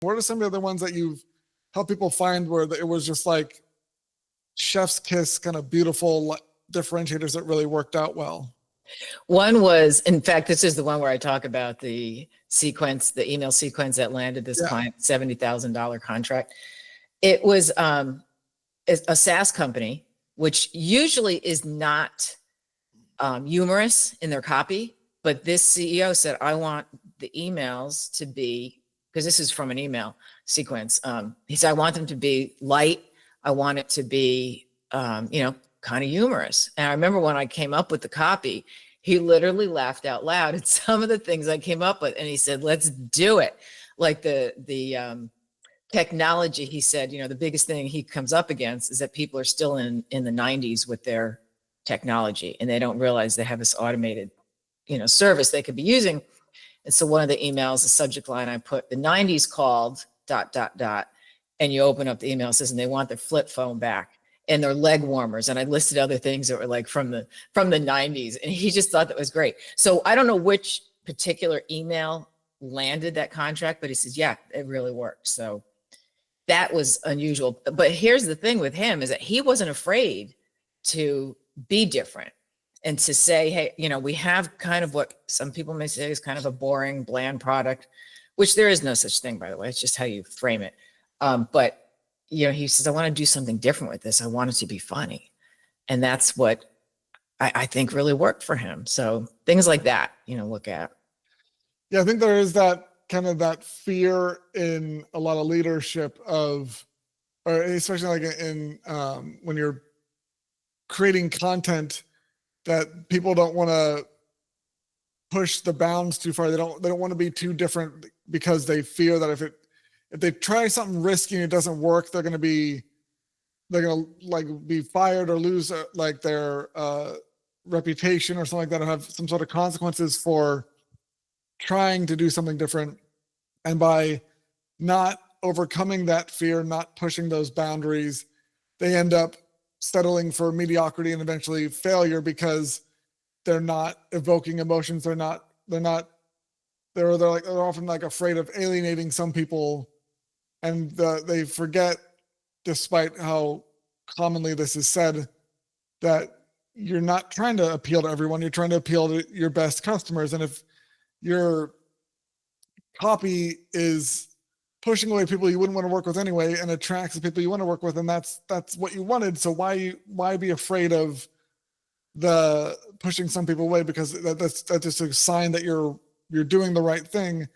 What are some of the other ones that you've helped people find where it was just like chef's kiss, kind of beautiful differentiators that really worked out well? One was, in fact, this is the one where I talk about the sequence, the email sequence that landed this client $70,000 contract. It was a SaaS company, which usually is not humorous in their copy, but this CEO said, I want the emails to be, because this is from an email sequence. He said, I want them to be light. I want it to be, kind of humorous. And I remember when I came up with the copy, he literally laughed out loud at some of the things I came up with. And he said, let's do it. Like the technology, he said, the biggest thing he comes up against is that people are still in the 90s with their technology, and they don't realize they have this automated, service they could be using. And so one of the emails, the subject line, I put the 90s called ... And you open up the email, it says, and they want their flip phone back and their leg warmers. And I listed other things that were like from the 90s. And he just thought that was great. So I don't know which particular email landed that contract, but he says, yeah, it really worked. So that was unusual. But here's the thing with him is that he wasn't afraid to be different and to say, hey, we have kind of what some people may say is kind of a boring, bland product, which there is no such thing, by the way. It's just how you frame it. But he says, I want to do something different with this. I want it to be funny. And that's what I think really worked for him. So things like that, look at. Yeah, I think there is that kind of that fear in a lot of leadership of, or especially like in when you're creating content, that people don't want to push the bounds too far. They don't want to be too different because they fear that if they try something risky and it doesn't work, they're going to be fired or lose like their reputation or something like that, or have some sort of consequences for trying to do something different. And by not overcoming that fear, not pushing those boundaries, they end up settling for mediocrity and eventually failure because they're not evoking emotions. They're often like afraid of alienating some people, and they forget, despite how commonly this is said, that you're not trying to appeal to everyone. You're trying to appeal to your best customers. And if your copy is pushing away people you wouldn't want to work with anyway and attracts the people you want to work with, and that's what you wanted. So why be afraid of the pushing some people away? Because that's just a sign that you're doing the right thing.